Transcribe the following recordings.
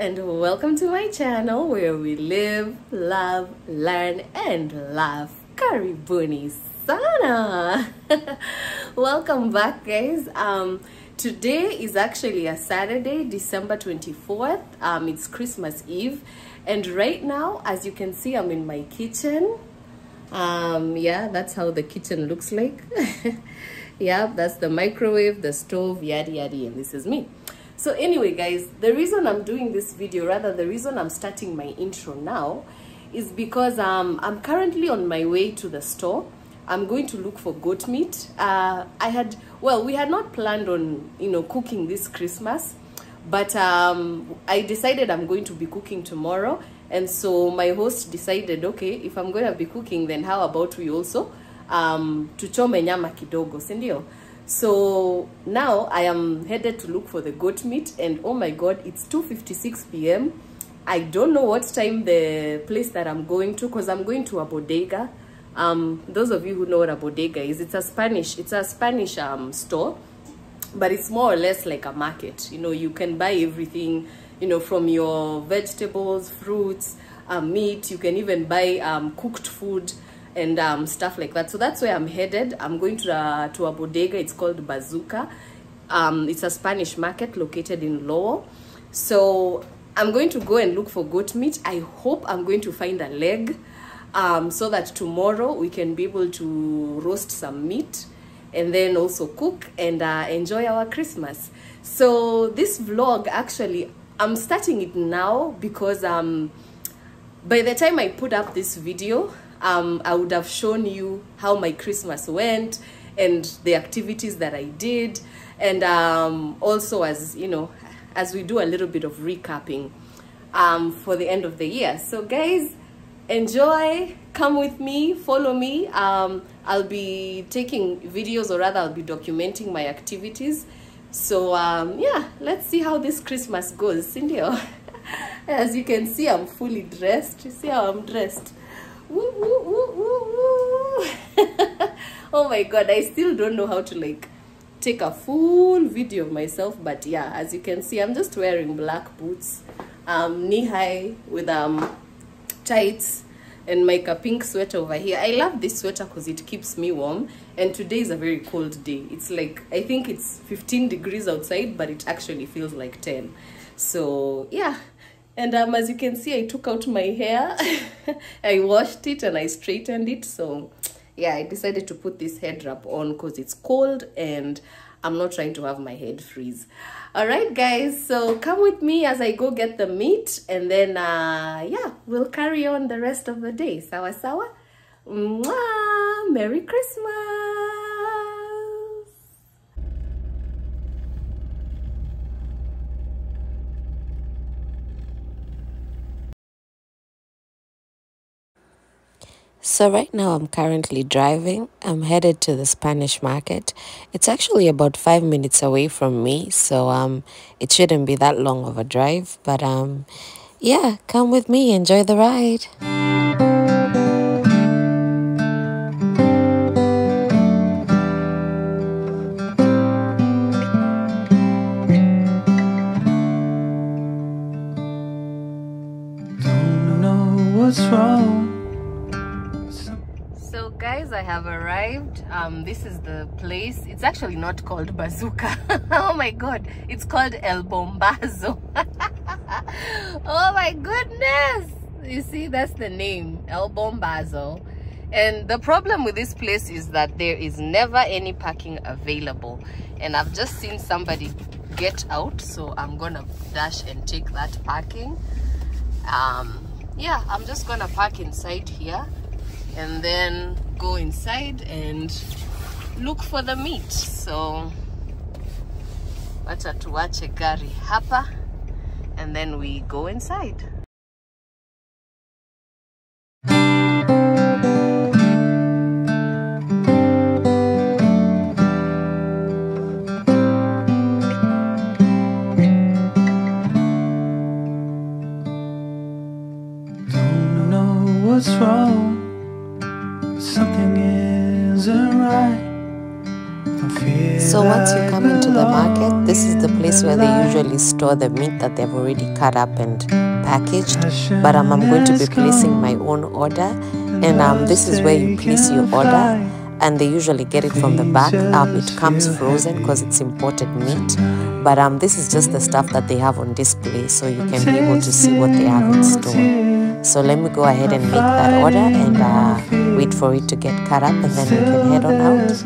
and welcome to my channel where we live, love, learn and laugh. Karibuni sana. Welcome back, guys. Today is actually a Saturday, December 24th. It's Christmas Eve, and right now, as you can see, I'm in my kitchen. Yeah, that's how the kitchen looks like. Yeah, that's the microwave, the stove, yada yada, and this is me. So anyway, guys, the reason I'm doing this video, rather the reason I'm starting my intro now, is because I'm currently on my way to the store. I'm going to look for goat meat. We had not planned on, cooking this Christmas, but I decided I'm going to be cooking tomorrow. And so my host decided, okay, if I'm going to be cooking, then how about we also tuchome nyama kidogo, sindio? So now I am headed to look for the goat meat, and oh my god, it's 2:56 p.m. I don't know what time the place that I'm going to, because I'm going to a bodega. Those of you who know what a bodega is, it's a Spanish store, but it's more or less like a market. You can buy everything, from your vegetables, fruits, meat. You can even buy cooked food and stuff like that. So that's where I'm headed. I'm going to a bodega. It's called Bazooka. It's a Spanish market located in Lowell. So I'm going to go and look for goat meat. I hope I'm going to find a leg, so that tomorrow we can be able to roast some meat and then also cook and enjoy our Christmas. So this vlog, actually, I'm starting it now because by the time I put up this video, I would have shown you how my Christmas went and the activities that I did, and also, as we do a little bit of recapping for the end of the year. So guys, enjoy, come with me, follow me. I'll be taking videos, or rather I'll be documenting my activities. So yeah, let's see how this Christmas goes, Cindy. As you can see, I'm fully dressed. You see how I'm dressed? Woo, woo, woo, woo, woo. Oh my god, I still don't know how to take a full video of myself, but yeah, as you can see, I'm just wearing black boots, knee-high with tights, and my pink sweater over here. I love this sweater because it keeps me warm, and today is a very cold day. It's I think it's 15 degrees outside, but it actually feels like 10. So yeah. And as you can see, I took out my hair. I washed it and I straightened it. So yeah, I decided to put this head wrap on because it's cold and I'm not trying to have my head freeze. All right, guys, so come with me as I go get the meat, and then yeah, we'll carry on the rest of the day. Sawa sawa. Mwah! Merry Christmas. So right now I'm currently driving. I'm headed to the Spanish market. It's actually about 5 minutes away from me, so it shouldn't be that long of a drive, but yeah, come with me, enjoy the ride. Don't know what's wrong. So guys, I have arrived. This is the place. It's actually not called Bazooka. Oh my god, it's called El Bombazo. Oh my goodness, you see, that's the name, El Bombazo. And the problem with this place is that there is never any parking available, and I've just seen somebody get out, so I'm gonna dash and take that parking. Yeah, I'm just gonna park inside here and then go inside and look for the meat. So wacha tuwache gari hapa, and then we go inside. Don't know what's wrong. Something isn't right. So once you come into the market, this is the place where they usually store the meat that they've already cut up and packaged. But I'm going to be placing my own order, and this is where you place your order, and they usually get it from the back. It comes frozen because it's imported meat, but this is just the stuff that they have on display, so you can be able to see what they have in store. So let me go ahead and make that order and wait for it to get cut up, and then we can head on out.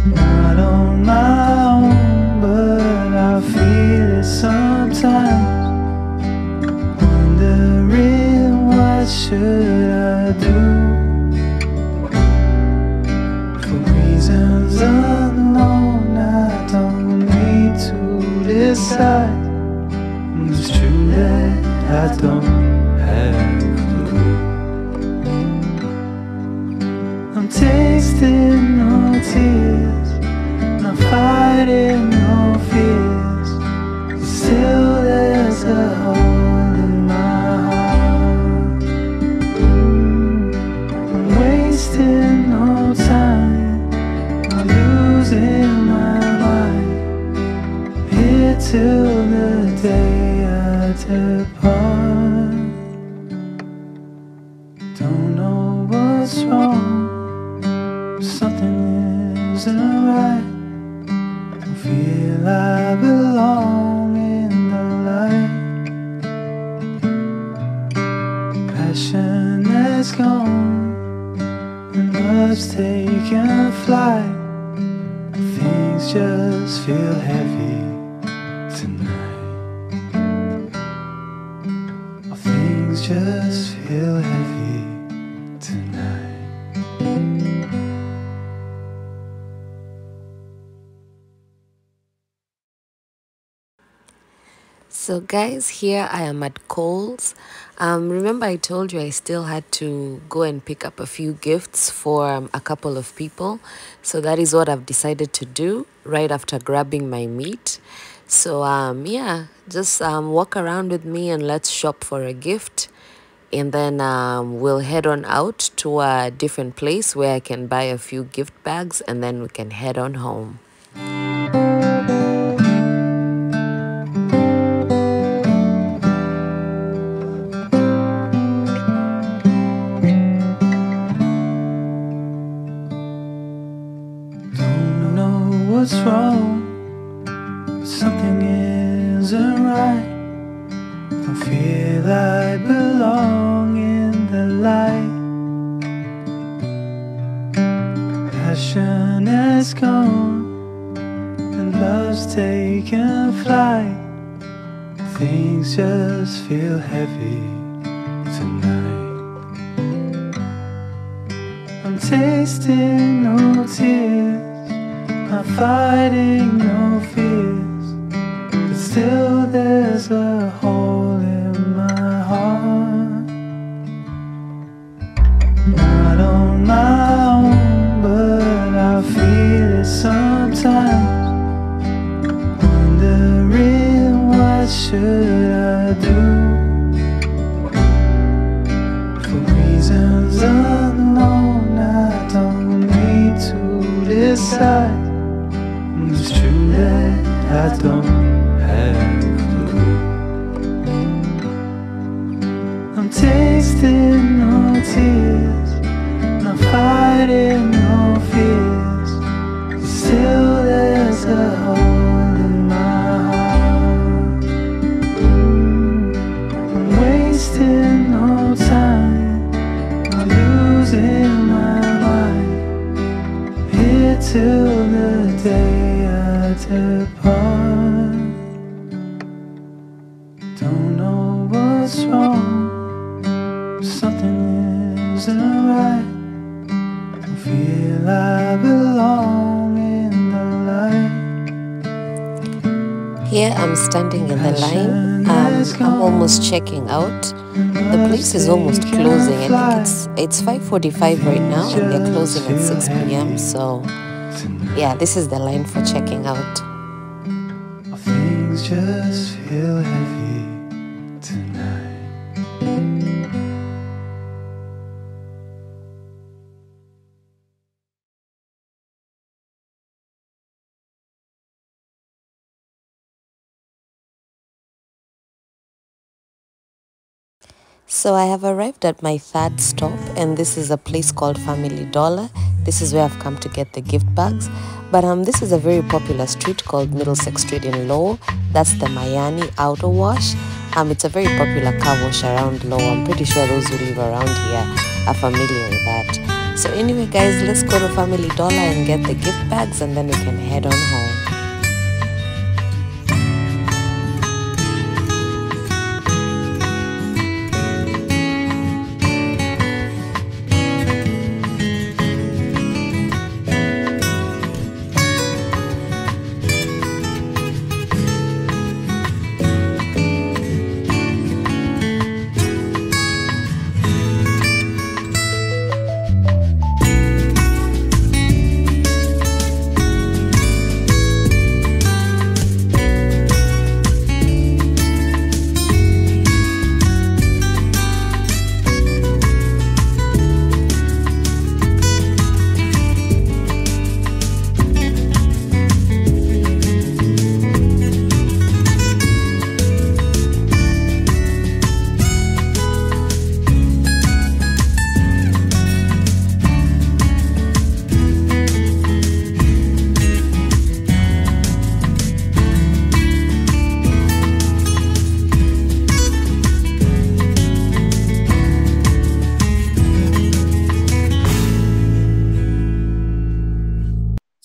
Not on my own, but I feel it sometimes. Wondering what should I do? For reasons unknown, I don't need to decide. It's true that I don't have a clue. I'm tasting no tears, not fighting no fears, but still there's a hole in my heart. I'm wasting no time, I'm losing my mind, here till the day I depart. Don't know what's wrong, something isn't right. I feel I belong in the light. Passion has gone and love's taken flight. Things just feel heavy tonight. Things just feel heavy tonight. So guys, here I am at Kohl's. Remember I told you I still had to go and pick up a few gifts for a couple of people. So that is what I've decided to do right after grabbing my meat. So yeah, just walk around with me and let's shop for a gift. And then we'll head on out to a different place where I can buy a few gift bags, and then we can head on home. What's wrong? Something isn't right. Don't feel I belong in the light. Passion has gone and love's taken flight. Things just feel heavy tonight. I'm tasting no tears, not fighting no fears, but still there's a hole in my heart. Not on my own, but I feel it sometimes. Wondering what should I do? For reasons unknown, I don't need to decide. It's true that I don't have a clue. I'm tasting no tears, not fighting no fears, but still there's a hole in my heart. I'm wasting no time, I'm losing my mind, here till the day depart. Don't know what's wrong, something isn't right. Don't feel I belong in the light. Here I'm standing in the line. I'm almost checking out. The place is almost closing. I think it's 5:45 right now, and they're closing at 6 p.m. So yeah, this is the line for checking out. Things just feel heavy tonight. So I have arrived at my third stop, and this is a place called Family Dollar. This is where I've come to get the gift bags. But this is a very popular street called Middlesex Street in Low. That's the Mayani Auto Wash. It's a very popular car wash around Low. I'm pretty sure those who live around here are familiar with that. So anyway, guys, let's go to Family Dollar and get the gift bags, and then we can head on home.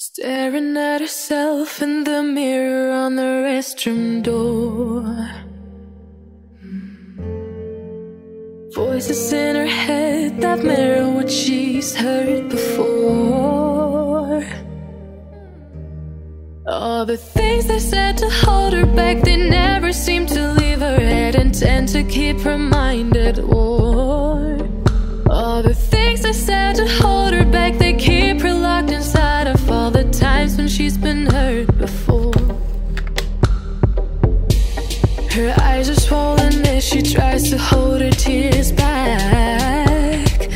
Staring at herself in the mirror on the restroom door. Voices in her head that mirror what she's heard before. All the things they said to hold her back, they never seem to leave her head and tend to keep her mind at war. All the things they said to hold her back, they keep her locked inside of all the times when she's been hurt before. Her eyes are swollen as she tries to hold her tears back.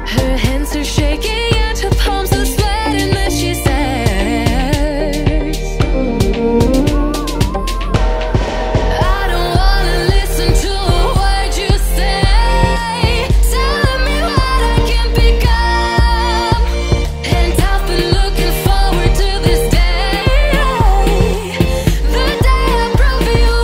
Her hands are shaking and her palms are sweating as she says, I don't wanna listen to a word you say, telling me what I can become. And I've been looking forward to this day, the day I prove you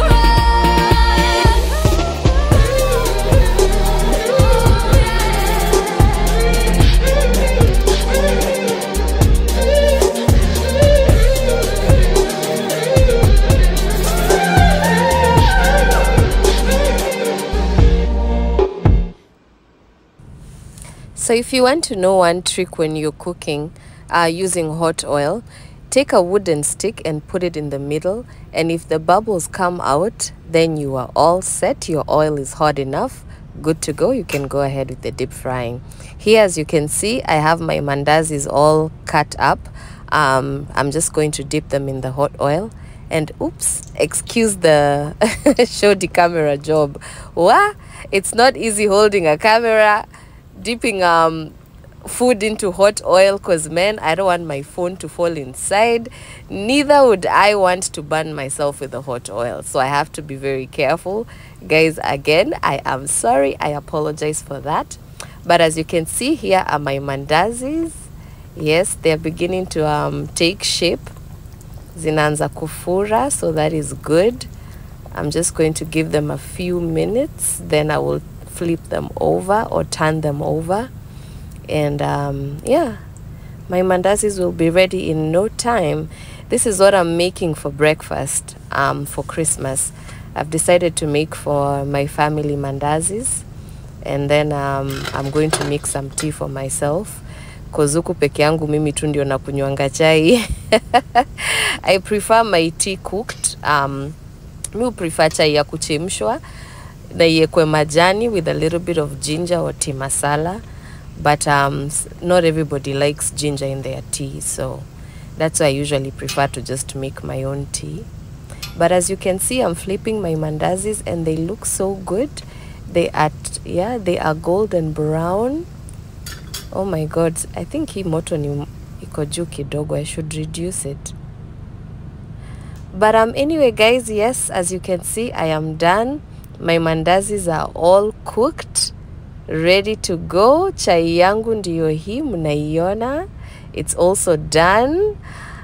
So if you want to know one trick when you're cooking using hot oil, take a wooden stick and put it in the middle, and if the bubbles come out, then you are all set. Your oil is hot enough, good to go. You can go ahead with the deep frying. Here, as you can see, I have my mandazis all cut up. I'm just going to dip them in the hot oil. And oops, excuse the show the camera job. What? It's not easy holding a camera, dipping food into hot oil, because man, I don't want my phone to fall inside. Neither would I want to burn myself with the hot oil, so I have to be very careful, guys. Again, I am sorry, I apologize for that. But as you can see, here are my mandazis. Yes, they're beginning to take shape. Zinaanza kufura, so that is good. I'm just going to give them a few minutes, then I will flip them over or turn them over, and yeah, my mandazis will be ready in no time. This is what I'm making for breakfast for Christmas. I've decided to make for my family mandazis, and then I'm going to make some tea for myself, because huku peke yangu mimi tu ndio nakunywanga chai. I prefer my tea cooked. Mi prefer chai ya kuchemshwa na iwekwe majani with a little bit of ginger or tea masala, but not everybody likes ginger in their tea, so that's why I usually prefer to just make my own tea. But as you can see, I'm flipping my mandazis and they look so good. They are golden brown. Oh my god, I think hii moto ni iko juu kidogo. I should reduce it. But anyway guys, yes, as you can see, I am done. My mandazis are all cooked, ready to go. Chai yangu ndiyo hii mnaiona. It's also done.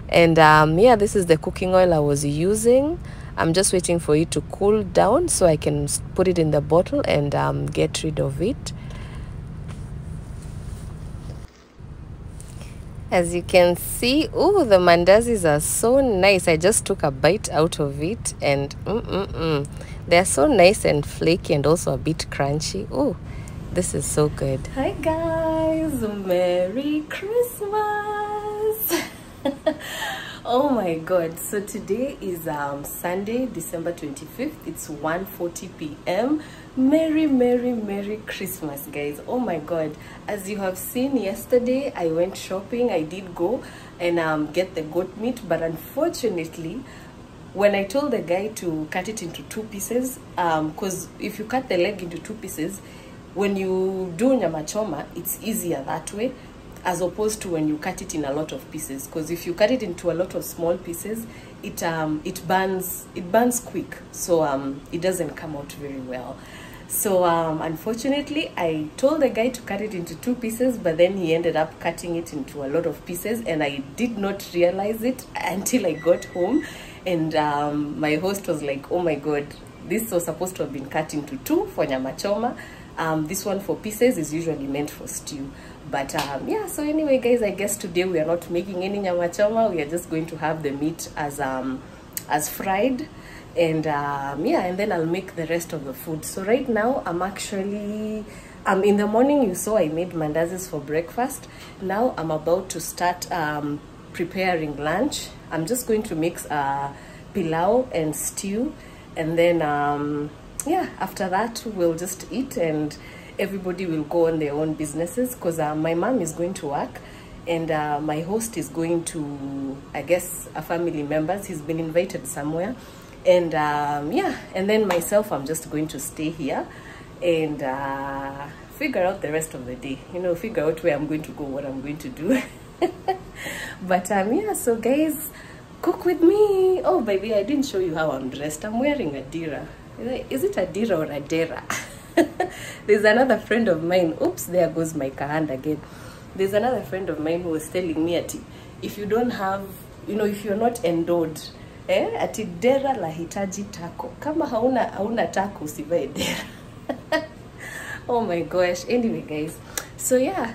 And yeah, this is the cooking oil I was using. I'm just waiting for it to cool down so I can put it in the bottle and get rid of it. As you can see, oh, the mandazis are so nice. I just took a bite out of it and they're so nice and flaky and also a bit crunchy. Oh, this is so good. Hi guys, Merry Christmas. Oh my god, so today is Sunday, December 25th. It's 1:40 p.m. Merry Christmas, guys. Oh my god, as you have seen yesterday, I went shopping. I did go and get the goat meat, but unfortunately when I told the guy to cut it into 2 pieces, because if you cut the leg into 2 pieces, when you do nyama choma, it's easier that way as opposed to when you cut it in a lot of pieces, because if you cut it into a lot of small pieces, it burns quick, so it doesn't come out very well. So unfortunately I told the guy to cut it into 2 pieces, but then he ended up cutting it into a lot of pieces and I did not realize it until I got home. And my host was like, oh my god, this was supposed to have been cut into 2 for nyama choma. This one for pieces is usually meant for stew. But yeah, so anyway guys, I guess today we are not making any nyama choma. We are just going to have the meat as fried. And yeah, and then I'll make the rest of the food. So right now I'm actually in the morning, you saw I made mandazis for breakfast. Now I'm about to start preparing lunch. I'm just going to mix pilau and stew, and then yeah, after that we'll just eat and everybody will go on their own businesses, because my mom is going to work and my host is going to, I guess, a family members. He's been invited somewhere. And yeah, and then myself, I'm just going to stay here and figure out the rest of the day, you know, figure out where I'm going to go, what I'm going to do. But yeah, so guys, cook with me. Oh baby, I didn't show you how I'm dressed. I'm wearing a dira. Is it a dira or a dera? There's another friend of mine, oops, there goes my kahand again. There's another friend of mine who was telling me that if you don't have, you know, if you're not endowed, ati dera lahitaji tako, kama hauna tako usivae dera. Oh my gosh. Anyway guys, so yeah,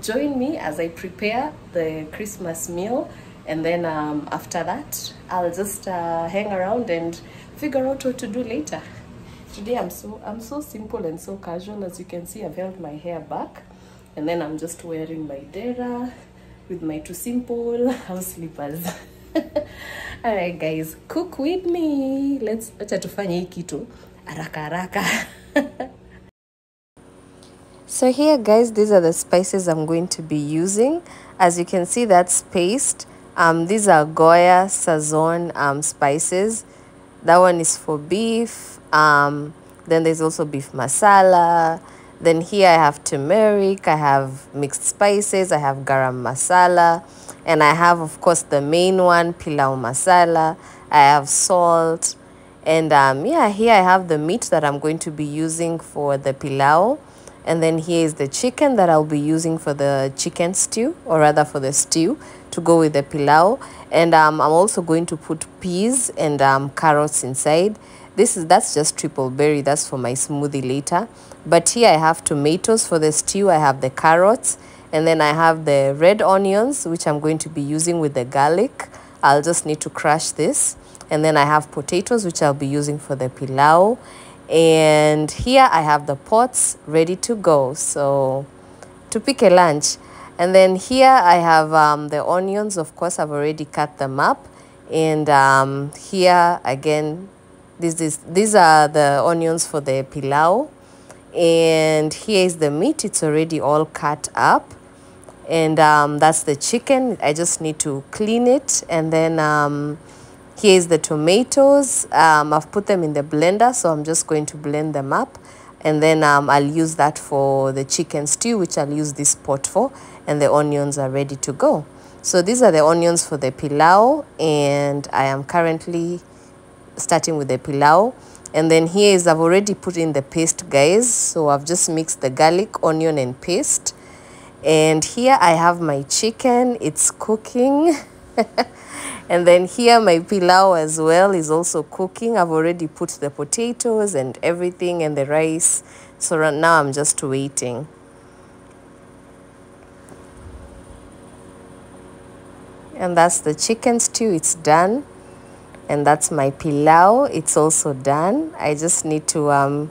join me as I prepare the Christmas meal, and then after that I'll just hang around and figure out what to do later. Today I'm so simple and so casual. As you can see, I've held my hair back and then I'm just wearing my dera with my 2 simple house slippers. Alright guys, cook with me. Acha tufanye hii kitu haraka haraka. So here guys, these are the spices I'm going to be using. As you can see, that's paste. These are Goya Sazon spices. That one is for beef. Then there's also beef masala. Then here I have turmeric, I have mixed spices, I have garam masala, and I have, of course, the main one, pilau masala. I have salt, and yeah, here I have the meat that I'm going to be using for the pilau. And then here is the chicken that I'll be using for the chicken stew, or rather for the stew to go with the pilau. And I'm also going to put peas and carrots inside. That's just triple berry, that's for my smoothie later. But here I have tomatoes for the stew, I have the carrots, and then I have the red onions, which I'm going to be using with the garlic. I'll just need to crush this. And then I have potatoes, which I'll be using for the pilau. And here I have the pots ready to go, so to pick a lunch. And then here I have the onions. Of course, I've already cut them up. And here again, these are the onions for the pilau. And here is the meat. It's already all cut up. And that's the chicken. I just need to clean it. And then here's the tomatoes. I've put them in the blender, so I'm just going to blend them up. And then I'll use that for the chicken stew, which I'll use this pot for. And the onions are ready to go. So these are the onions for the pilau. And I am currently starting with the pilau. And then here is, I've already put in the paste, guys. So I've just mixed the garlic, onion, and paste. And here I have my chicken. It's cooking. And then here my pilau as well is also cooking. I've already put the potatoes and everything and the rice. So right now I'm just waiting. And that's the chicken stew. It's done. And that's my pilau. It's also done. I just need to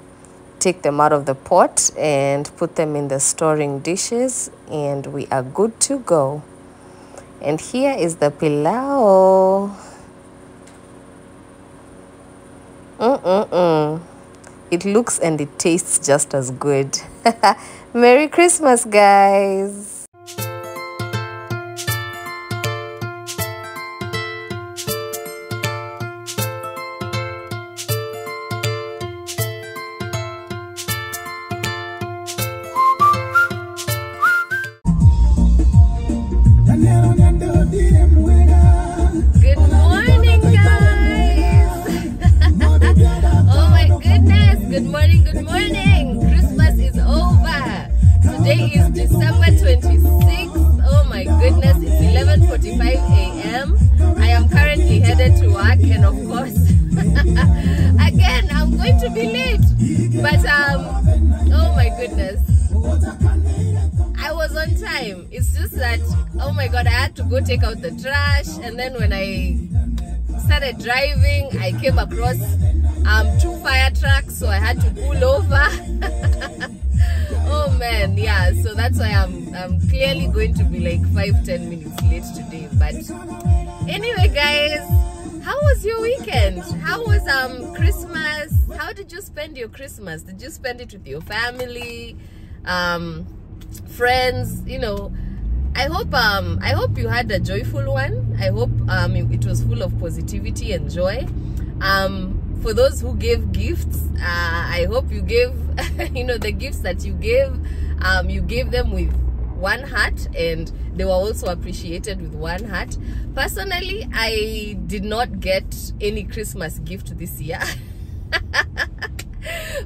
take them out of the pot and put them in the storing dishes, and we are good to go. And here is the pilau. It looks and it tastes just as good. Merry Christmas, guys. Good morning. Christmas is over. Today is December 26th. Oh my goodness, it's 11:45 a.m. I am currently headed to work, and of course, again, I'm going to be late. But oh my goodness, I was on time. It's just that, oh my god, I had to go take out the trash, and then when I started driving, I came across 2 fire trucks, so I had to pull over. Oh man, yeah, so that's why I'm clearly going to be like 5-10 minutes late today. But anyway, guys, how was your weekend? How was Christmas? How did you spend your Christmas? Did you spend it with your family, friends? You know, I hope you had a joyful one. I hope it was full of positivity and joy. For those who gave gifts, I hope you gave, you know, the gifts that you gave them with one heart, and they were also appreciated with one heart. Personally, I did not get any Christmas gift this year.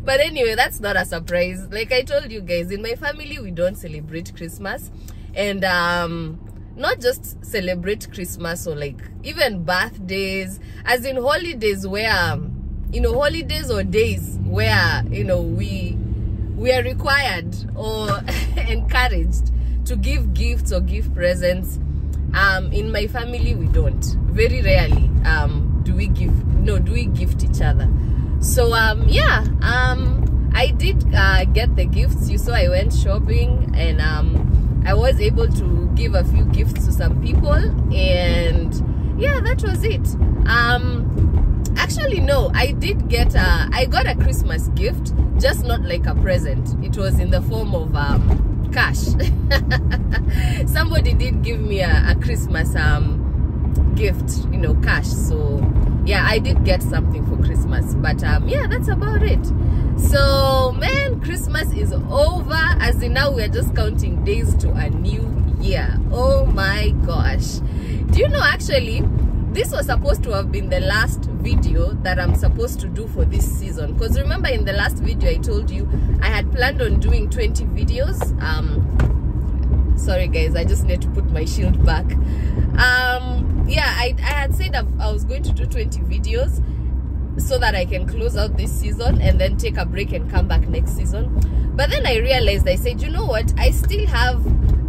But anyway, that's not a surprise. Like I told you guys, in my family, we don't celebrate Christmas. And not just celebrate Christmas, or like even birthdays, as in holidays where, you know, holidays or days where, you know, we are required or encouraged to give gifts or give presents. In my family, we don't. Very rarely do we gift each other. So yeah, I did get the gifts. You saw I went shopping, and I was able to give a few gifts to some people, and yeah, that was it. Actually, no, I did get I got a Christmas gift, just not like a present. It was in the form of cash. Somebody did give me a Christmas gift, you know, cash. So yeah, I did get something for Christmas, but yeah, that's about it. So man, Christmas is over, as in now we're just counting days to a new year. Oh my gosh. Do you know, actually, this was supposed to have been the last video that I'm supposed to do for this season, because remember in the last video I told you I had planned on doing 20 videos. Sorry guys, I just need to put my shield back. Yeah, I had said I was going to do 20 videos so that I can close out this season and then take a break and come back next season. But then I realized, I said, you know what, I still have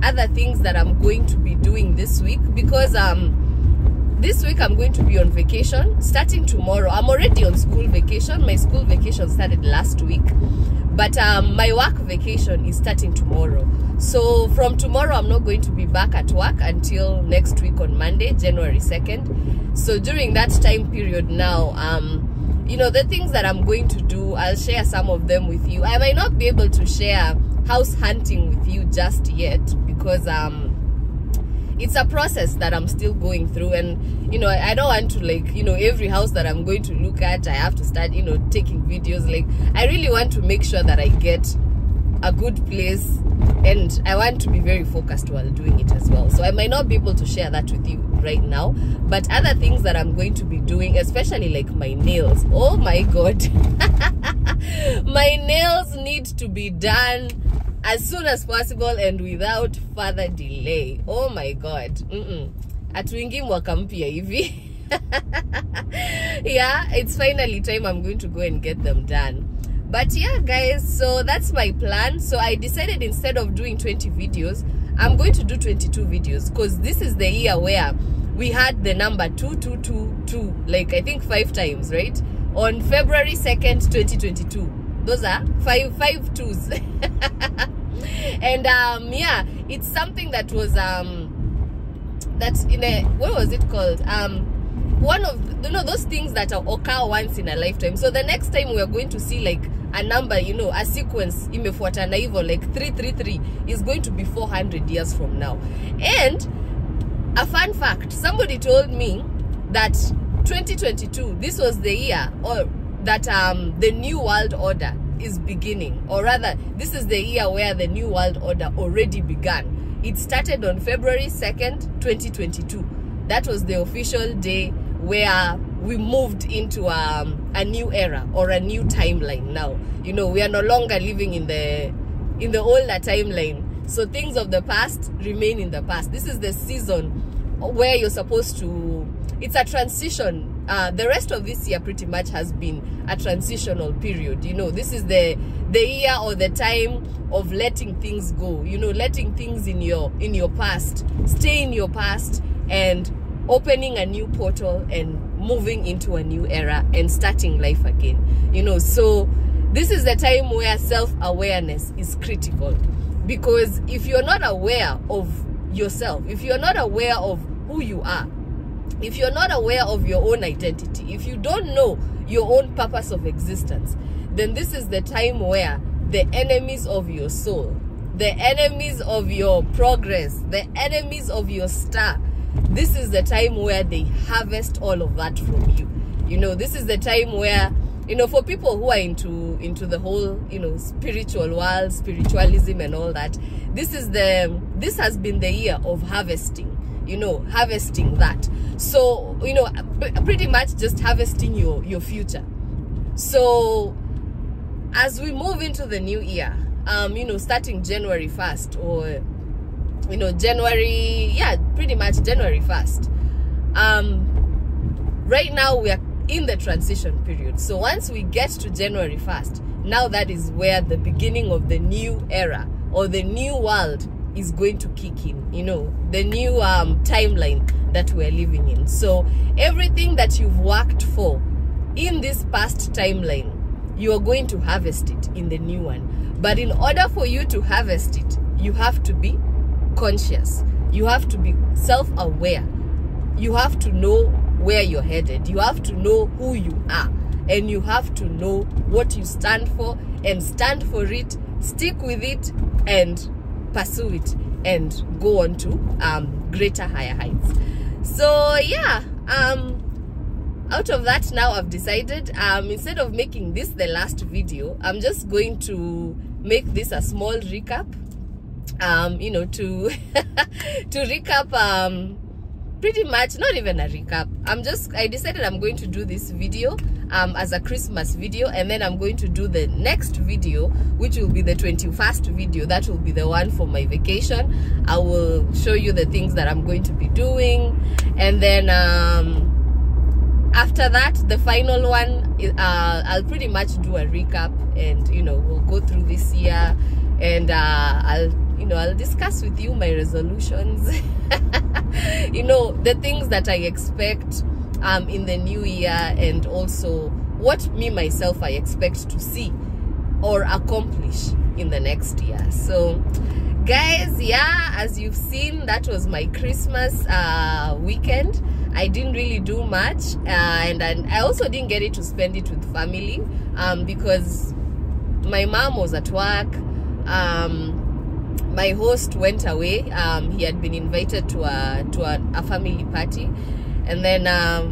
other things that I'm going to be doing this week, because this week I'm going to be on vacation starting tomorrow. I'm already on school vacation. My school vacation started last week, but my work vacation is starting tomorrow. So from tomorrow I'm not going to be back at work until next week on Monday, January 2nd. So during that time period now, you know, the things that I'm going to do, I'll share some of them with you. I might not be able to share house hunting with you just yet, because it's a process that I'm still going through, and you know, I don't want to, like, you know, every house that I'm going to look at, I have to start, you know, taking videos. Like, I really want to make sure that I get a good place, and I want to be very focused while doing it as well. So I might not be able to share that with you right now, but other things that I'm going to be doing, especially like my nails. Oh my god. My nails need to be done as soon as possible and without further delay. Oh my god. Atuingi mwaka mpya hivi. Yeah, it's finally time. I'm going to go and get them done. But yeah guys, so that's my plan. So I decided instead of doing 20 videos, I'm going to do 22 videos, because this is the year where we had the number 2222, like I think 5 times, right? On February 2nd, 2022. Those are five twos. And yeah, it's something that was that's in a, what was it called? One of, you know, those things that occur once in a lifetime. So the next time we are going to see like a number, you know, a sequence imefuatana hivyo, like 333 is going to be 400 years from now. And a fun fact, somebody told me that 2022, this was the year, or that the new world order is beginning, or rather this is the year where the new world order already began. It started on February 2nd, 2022. That was the official day where we moved into a new era, or a new timeline now. You know, we are no longer living in the older timeline. So things of the past remain in the past. This is the season where you're supposed to, it's a transition. The rest of this year pretty much has been a transitional period. You know, this is the year or the time of letting things go. You know, letting things in your past stay in your past, and opening a new portal and moving into a new era and starting life again. You know, so this is the time where self-awareness is critical, because if you're not aware of yourself, if you're not aware of who you are, if you're not aware of your own identity, if you don't know your own purpose of existence, then this is the time where the enemies of your soul, the enemies of your progress, the enemies of your star, this is the time where they harvest all of that from you. You know, this is the time where, you know, for people who are into the whole, you know, spiritual world, spiritualism and all that, this has been the year of harvesting, you know, harvesting that. So, you know, pretty much just harvesting your future. So as we move into the new year, you know, starting January 1st, or you know, pretty much January 1st. Right now we are in the transition period. So once we get to January 1st, now that is where the beginning of the new era, or the new world, is going to kick in. You know, the new timeline that we're living in. So everything that you've worked for in this past timeline, you are going to harvest it in the new one. But in order for you to harvest it, you have to be conscious. You have to be self-aware. You have to know where you're headed. You have to know who you are, and you have to know what you stand for, and stand for it, stick with it, and pursue it, and go on to greater, higher heights. So yeah, out of that, now I've decided, instead of making this the last video, I'm just going to make this a small recap. You know, to recap, pretty much, not even a recap. I decided I'm going to do this video as a Christmas video, and then I'm going to do the next video, which will be the 21st video. That will be the one for my vacation. I will show you the things that I'm going to be doing, and then after that, the final one, I'll pretty much do a recap, and you know, we'll go through this year, and I'll discuss with you my resolutions. You know, the things that I expect in the new year, and also what me myself I expect to see or accomplish in the next year. So guys, yeah, as you've seen, that was my Christmas weekend. I didn't really do much, and I also didn't get it to spend it with family because my mom was at work. My host went away. He had been invited to a family party, and then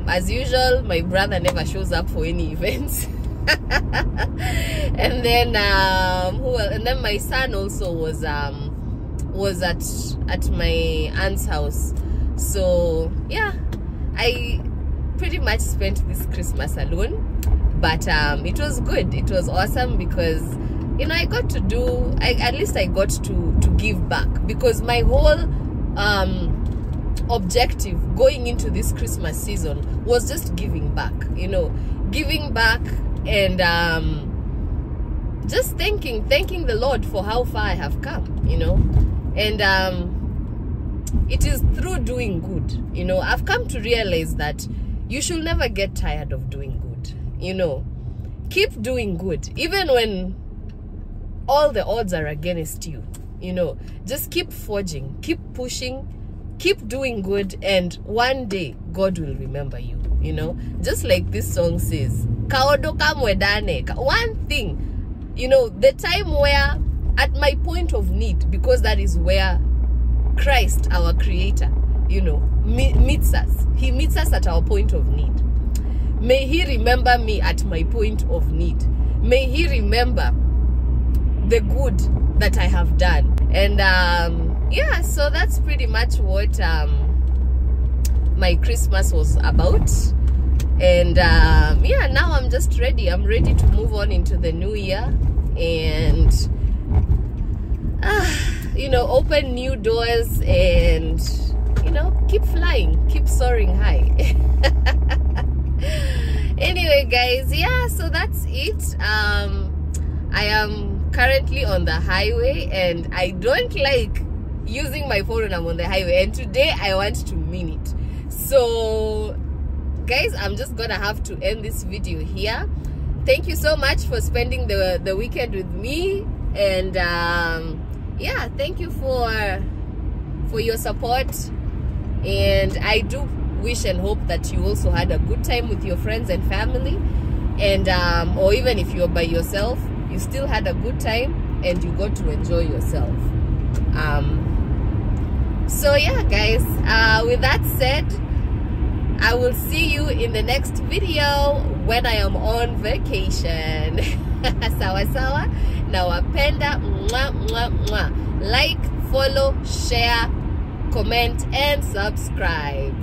as usual, my brother never shows up for any events. And then and then my son also was at my aunt's house. So yeah, I pretty much spent this Christmas alone, but it was good. It was awesome because, you know, I got to do, at least I got to give back, because my whole objective going into this Christmas season was just giving back, you know, giving back and just thanking the Lord for how far I have come, you know. And it is through doing good, you know. I've come to realize that you should never get tired of doing good, you know. Keep doing good even when all the odds are against you, you know. Just keep forging, keep pushing, keep doing good, and one day God will remember you, you know. Just like this song says, one thing, you know, the time where at my point of need, because that is where Christ, our creator, you know, meets us. He meets us at our point of need. May he remember me at my point of need. May he remember the good that I have done. And yeah, so that's pretty much what my Christmas was about. And yeah, now I'm just ready. I'm ready to move on into the new year and you know, open new doors and, you know, keep flying, keep soaring high. Anyway guys, yeah, so that's it. I am currently on the highway and I don't like using my phone when I'm on the highway, and today I want to mean it. So guys, I'm just gonna have to end this video here. Thank you so much for spending the weekend with me, and yeah, thank you for your support, and I do wish and hope that you also had a good time with your friends and family, and or even if you're by yourself, you still had a good time and you got to enjoy yourself. So yeah guys, with that said, I will see you in the next video when I am on vacation. Sawa sawa, nawapenda, mwah, mwah, mwah. Like, follow, share, comment and subscribe.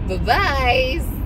Bye bye.